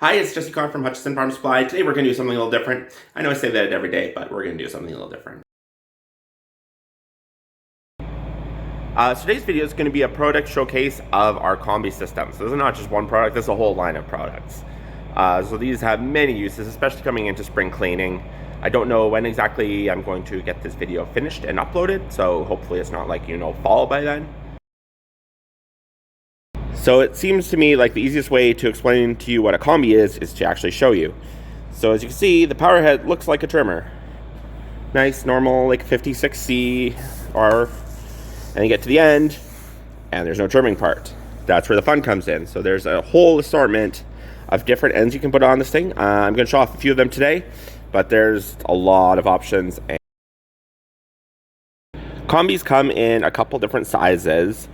Hi, it's Jesse Conn from Hutchinson Farm Supply. Today we're going to do something a little different. I know I say that every day, but we're going to do something a little different. Today's video is going to be a product showcase of our Kombi system. So this is not just one product, this is a whole line of products. So these have many uses, especially coming into spring cleaning. I don't know when exactly I'm going to get this video finished and uploaded, so hopefully it's not like, fall by then. So it seems to me like the easiest way to explain to you what a Kombi is to actually show you. So as you can see, the power head looks like a trimmer. Nice, normal, like 56C, or, and you get to the end, and there's no trimming part. That's where the fun comes in. So there's a whole assortment of different ends you can put on this thing. I'm going to show off a few of them today, but there's a lot of options. Kombis come in a couple different sizes.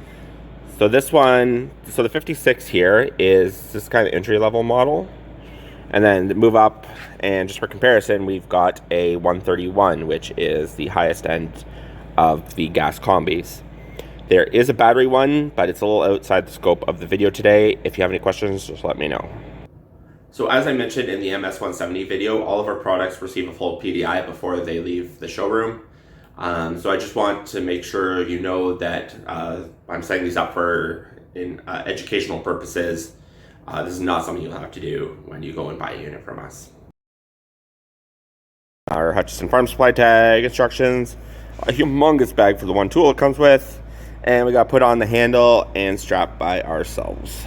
So this one, so the 56 here is this kind of entry-level model. And then to move up, and just for comparison, we've got a 131, which is the highest end of the gas Kombis. There is a battery one, but it's a little outside the scope of the video today. If you have any questions, just let me know. So as I mentioned in the MS170 video, all of our products receive a full PDI before they leave the showroom. So I just want to make sure you know that I'm setting these up for educational purposes. This is not something you'll have to do when you go and buy a unit from us. Our Hutchinson Farm Supply tag, instructions, a humongous bag for the one tool it comes with, and we got put on the handle and strapped by ourselves.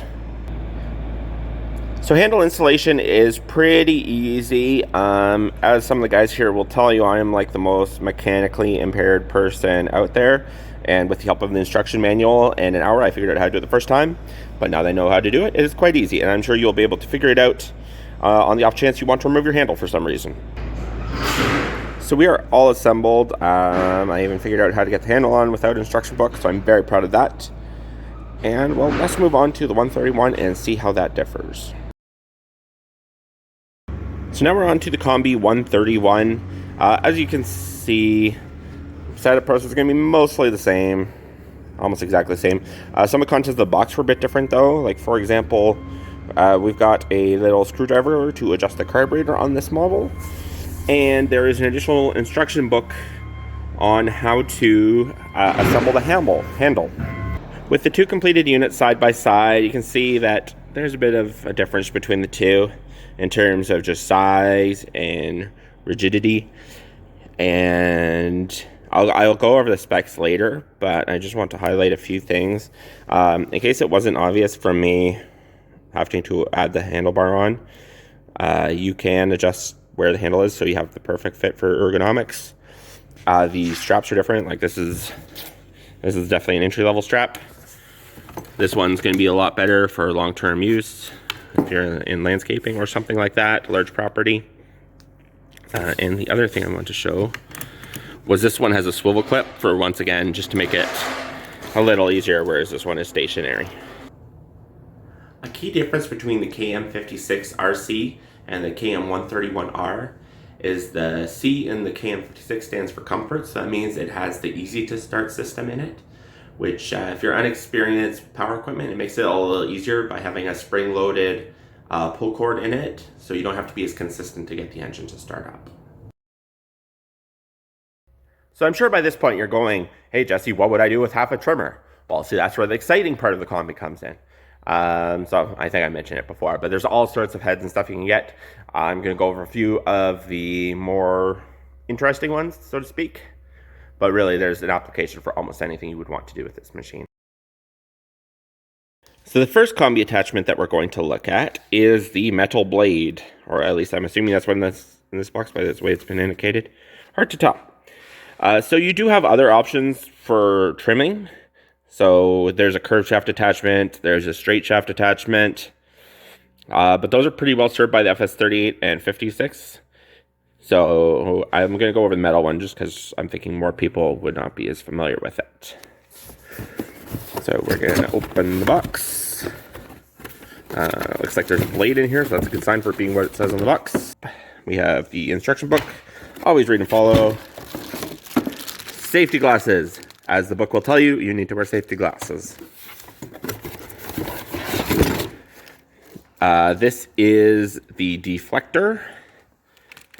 So handle installation is pretty easy. As some of the guys here will tell you, I am like the most mechanically impaired person out there. And with the help of the instruction manual and an hour, I figured out how to do it the first time. But now that I know how to do it, it is quite easy. And I'm sure you'll be able to figure it out on the off chance you want to remove your handle for some reason. So we are all assembled. I even figured out how to get the handle on without an instruction book, so I'm very proud of that. And well, let's move on to the 131 and see how that differs. So now we're on to the Kombi 131. As you can see, setup process is going to be mostly the same, almost exactly the same. Some of the contents of the box were a bit different though. Like for example, we've got a little screwdriver to adjust the carburetor on this model. And there is an additional instruction book on how to assemble the handle. With the two completed units side by side, you can see that there's a bit of a difference between the two in terms of just size and rigidity. And I'll go over the specs later, but I just want to highlight a few things. In case it wasn't obvious from me having to add the handlebar on, you can adjust where the handle is so you have the perfect fit for ergonomics. The straps are different. Like this is definitely an entry-level strap. This one's going to be a lot better for long-term use if you're in landscaping or something like that, large property. And the other thing I want to show was this one has a swivel clip for, once again, just to make it a little easier, whereas this one is stationary. A key difference between the KM56RC and the KM131R is the C in the KM56 stands for comfort, so that means it has the easy to start system in it, which if you're unexperienced with power equipment, it makes it a little easier by having a spring-loaded pull cord in it, so you don't have to be as consistent to get the engine to start up. So I'm sure by this point you're going, hey Jesse, what would I do with half a trimmer? Well, see, that's where the exciting part of the Kombi comes in. So I think I mentioned it before, but there's all sorts of heads and stuff you can get. I'm going to go over a few of the more interesting ones, so to speak. But really, there's an application for almost anything you would want to do with this machine. So the first Kombi attachment that we're going to look at is the metal blade, or at least I'm assuming that's what that's in this box by the way it's been indicated. Hard to tell. So you do have other options for trimming. So there's a curved shaft attachment, there's a straight shaft attachment, but those are pretty well served by the FS38 and 56. So I'm going to go over the metal one just because I'm thinking more people would not be as familiar with it. So we're going to open the box. Looks like there's a blade in here, so that's a good sign for it being what it says on the box. We have the instruction book. Always read and follow. Safety glasses. As the book will tell you, you need to wear safety glasses. This is the deflector.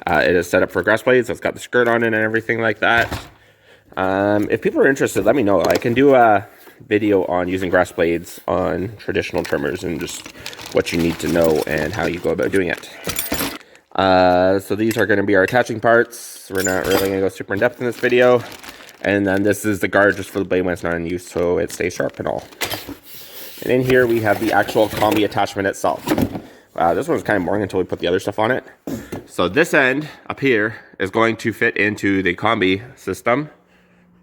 It is set up for grass blades, so it's got the skirt on it and everything like that. If people are interested, let me know. I can do a video on using grass blades on traditional trimmers and just what you need to know and how you go about doing it. So these are going to be our attaching parts. We're not really going to go super in depth in this video. And then this is the guard just for the blade when it's not in use, so it stays sharp and all. And in here we have the actual combi attachment itself. This one's kind of boring until we put the other stuff on it. So this end up here is going to fit into the combi system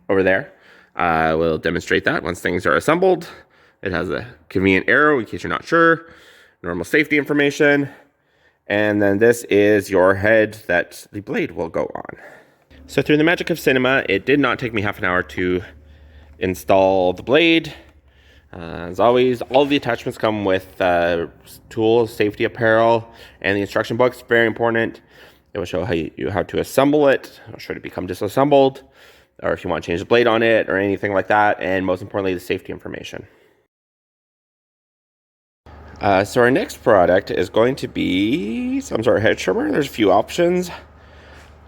over there. We'll demonstrate that once things are assembled. It has a convenient arrow in case you're not sure. Normal safety information. And then this is your head that the blade will go on. So through the magic of cinema, it did not take me half an hour to install the blade. As always, all of the attachments come with tools, safety apparel, and the instruction book's very important. It will show how to assemble it. It'll show it to become disassembled, or if you want to change the blade on it or anything like that, and most importantly, the safety information. So our next product is going to be some sort of hedge trimmer. There's a few options.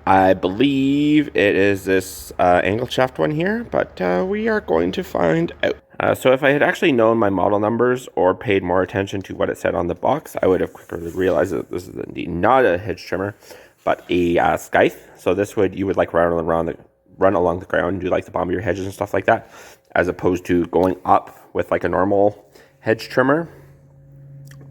I believe it is this angle shaft one here, but we are going to find out. So if I had actually known my model numbers or paid more attention to what it said on the box, I would have quickly realized that this is indeed not a hedge trimmer, but a scythe. So this you would like run along the ground and do like the bottom of your hedges and stuff like that, as opposed to going up with like a normal hedge trimmer,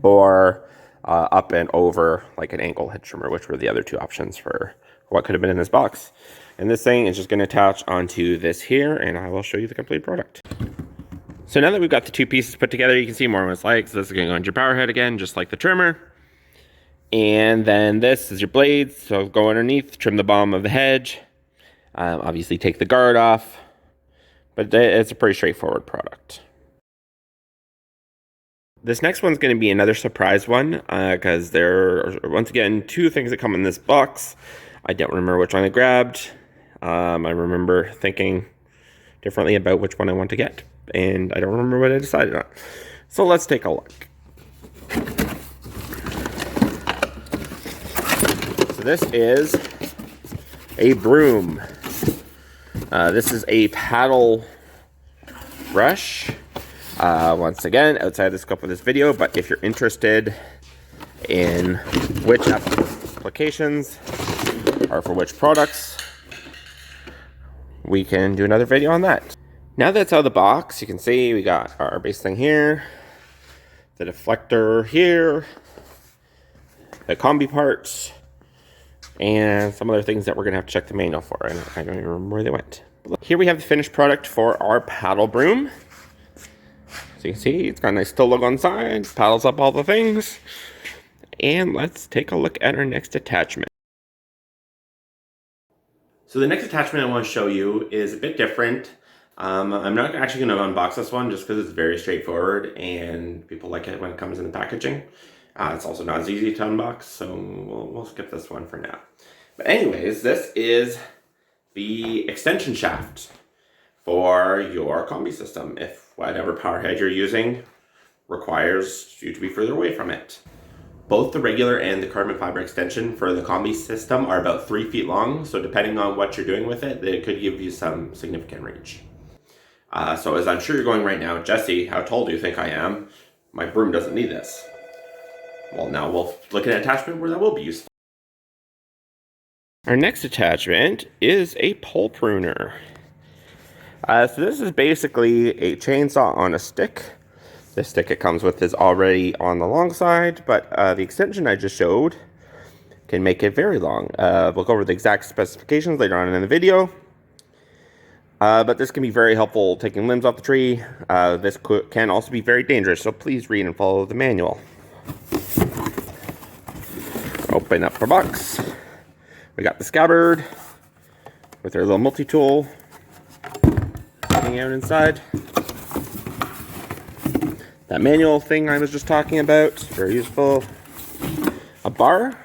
or up and over like an angle hedge trimmer, which were the other two options for what could have been in this box. And this thing is just going to attach onto this here, and I will show you the complete product. So now that we've got the two pieces put together, you can see more what it's like. So this is going to go into your power head again, just like the trimmer. And then this is your blades. So go underneath, trim the bottom of the hedge. Obviously take the guard off, but it's a pretty straightforward product. This next one's going to be another surprise one, because there are, once again, two things that come in this box. I don't remember which one I grabbed. I remember thinking differently about which one I want to get, and I don't remember what I decided on. So let's take a look. So this is a Broom. This is a paddle brush. Once again, outside the scope of this video, but if you're interested in which applications or for which products, we can do another video on that. Now that's out of the box, you can see we got our base thing here, the deflector here, the combi parts, and some other things that we're going to have to check the manual for. I don't even remember where they went. Here we have the finished product for our paddle broom. So you can see it's got a nice still logo on the side, paddles up all the things. And let's take a look at our next attachment. So the next attachment I want to show you is a bit different. I'm not actually going to unbox this one just because it's very straightforward and people like it when it comes in the packaging. It's also not as easy to unbox, so we'll skip this one for now. But anyways, this is the extension shaft for your combi system if whatever power head you're using requires you to be further away from it. Both the regular and the carbon fiber extension for the combi system are about 3 feet long, so depending on what you're doing with it, it could give you some significant reach. So as I'm sure you're going right now, Jesse, how tall do you think I am? My broom doesn't need this. Well, now we'll look at an attachment where that will be useful. Our next attachment is a pole pruner. So this is basically a chainsaw on a stick. The stick it comes with is already on the long side, but the extension I just showed can make it very long. We'll go over the exact specifications later on in the video. But this can be very helpful taking limbs off the tree. This can also be very dangerous, so please read and follow the manual. Open up our box. We got the scabbard with our little multi-tool hanging out inside. That manual thing I was just talking about, very useful. A bar.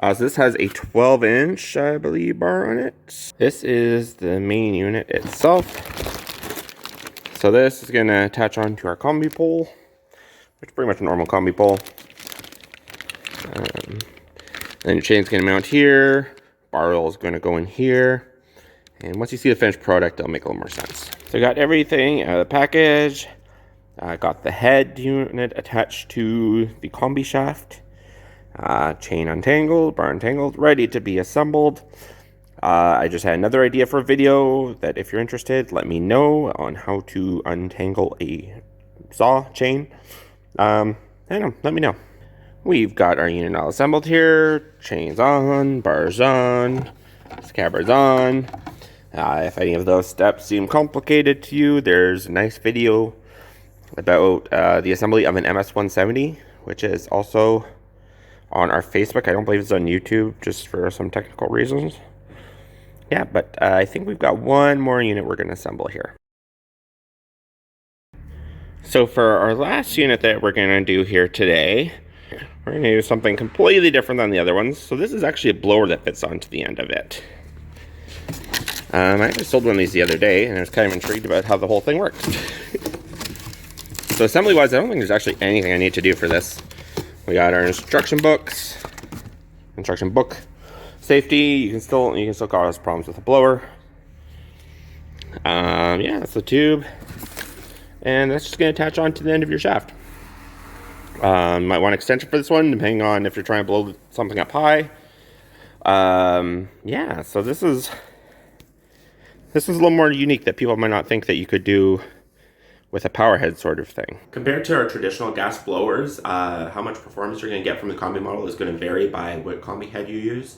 So this has a 12-inch, I believe, bar on it. This is the main unit itself. So this is going to attach onto our combi pole, which is pretty much a normal combi pole. Then your chain's going to mount here. Bar roll is going to go in here. And once you see the finished product, it'll make a little more sense. So I got everything out of the package. I got the head unit attached to the combi shaft. Chain untangled, bar untangled, ready to be assembled. I just had another idea for a video that if you're interested, let me know on how to untangle a saw chain. I don't know, let me know. We've got our unit all assembled here. Chains on, bars on, scabbards on. If any of those steps seem complicated to you, there's a nice video about the assembly of an MS-170, which is also on our Facebook. I don't believe it's on YouTube, just for some technical reasons. Yeah, but I think we've got one more unit we're going to assemble here. So for our last unit that we're going to do here today, we're going to do something completely different than the other ones. So this is actually a blower that fits onto the end of it. I actually sold one of these the other day, and I was kind of intrigued about how the whole thing works. So assembly-wise, I don't think there's actually anything I need to do for this. We got our instruction book, safety. You can still cause problems with the blower. Yeah, that's the tube, and that's just going to attach on to the end of your shaft. Might want an extension for this one, depending on if you're trying to blow something up high. Yeah, so this is a little more unique that people might not think that you could do with a power head sort of thing. Compared to our traditional gas blowers, how much performance you're going to get from the combi model is going to vary by what combi head you use.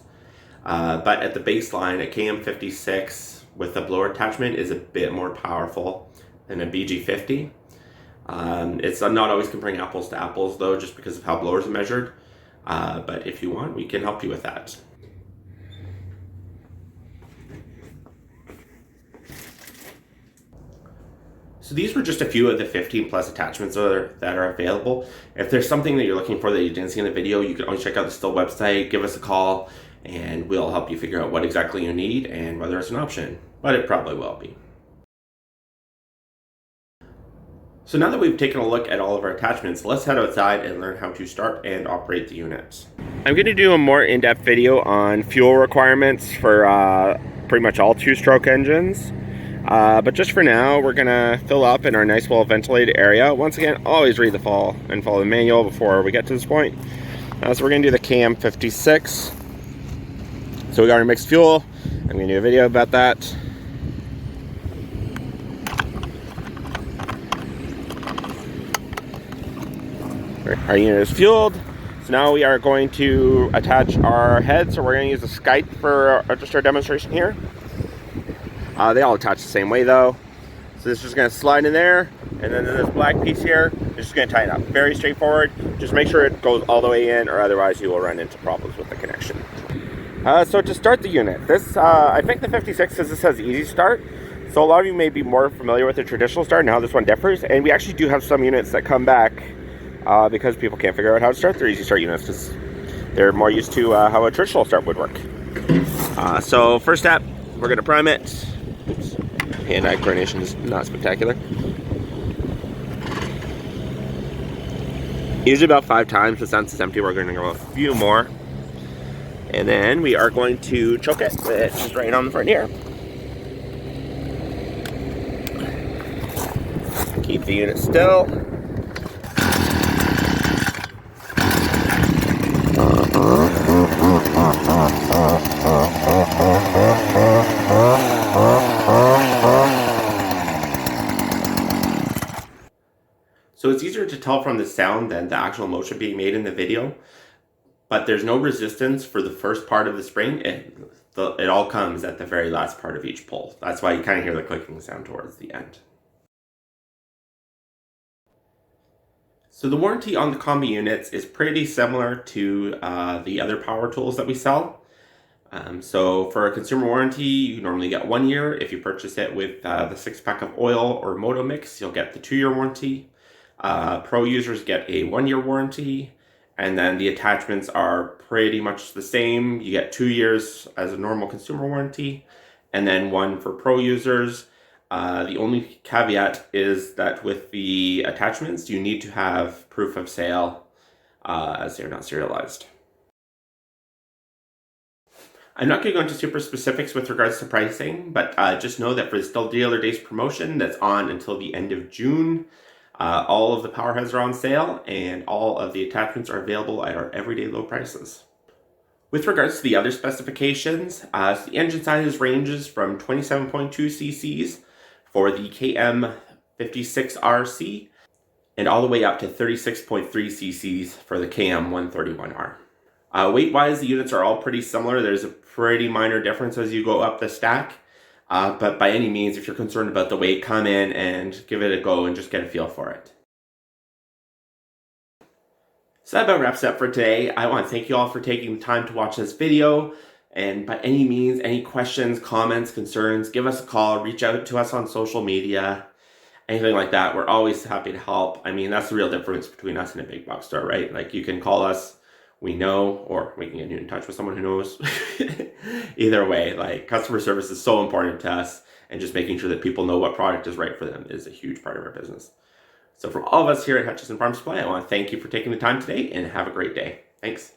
But at the baseline, a KM56 with a blower attachment is a bit more powerful than a BG50. It's not always comparing apples to apples though, just because of how blowers are measured. But if you want, we can help you with that. So these were just a few of the 15 plus attachments that are available. If there's something that you're looking for that you didn't see in the video, you can always check out the STIHL website, give us a call, and we'll help you figure out what exactly you need and whether it's an option, but it probably will be. So now that we've taken a look at all of our attachments, let's head outside and learn how to start and operate the units. I'm going to do a more in-depth video on fuel requirements for pretty much all two-stroke engines. But just for now, we're going to fill up in our nice well-ventilated area. Once again, always read the follow the manual before we get to this point. So we're going to do the KM56. So we got our mixed fuel. I'm going to do a video about that. Our unit is fueled. So now we are going to attach our head. So we're going to use a Skype for just our demonstration here. They all attach the same way though. So this is just going to slide in there, and then this black piece here is just going to tighten up. Very straightforward. Just make sure it goes all the way in, or otherwise you will run into problems with the connection. So to start the unit, this I think the 56 says this has easy start. So a lot of you may be more familiar with the traditional start and how this one differs. And we actually do have some units that come back because people can't figure out how to start their easy start units because they're more used to how a traditional start would work. So first step, we're going to prime it. Oops. Hand-eye coordination is not spectacular. Usually about 5 times, but since it's empty, we're going to go a few more. And then we are going to choke it with just right on the front here. Keep the unit still. So it's easier to tell from the sound than the actual motion being made in the video, but there's no resistance for the first part of the spring. It all comes at the very last part of each pull. That's why you kind of hear the clicking sound towards the end. So the warranty on the combi units is pretty similar to the other power tools that we sell. So for a consumer warranty, you normally get 1 year. If you purchase it with the 6-pack of oil or moto mix, you'll get the 2-year warranty. Pro users get a 1-year warranty, and then the attachments are pretty much the same. You get 2 years as a normal consumer warranty, and then 1 for pro users. The only caveat is that with the attachments, you need to have proof of sale as they're not serialized. I'm not going to go into super specifics with regards to pricing, but just know that for the STIHL Dealer Days promotion that's on until the end of June, all of the power heads are on sale and all of the attachments are available at our everyday low prices. With regards to the other specifications, so the engine size ranges from 27.2 cc's for the KM56RC and all the way up to 36.3 cc's for the KM131R. Weight-wise, the units are all pretty similar. There's a pretty minor difference as you go up the stack. But by any means, if you're concerned about the weight, come in and give it a go and just get a feel for it. So that about wraps it up for today. I want to thank you all for taking the time to watch this video. And by any means, any questions, comments, concerns, give us a call, reach out to us on social media, anything like that. We're always happy to help. I mean, that's the real difference between us and a big box store, right? Like, you can call us, we know, or we can get you in touch with someone who knows. Either way, like, customer service is so important to us, and just making sure that people know what product is right for them is a huge part of our business. So from all of us here at Hutchison Farm Supply, I want to thank you for taking the time today and have a great day. Thanks.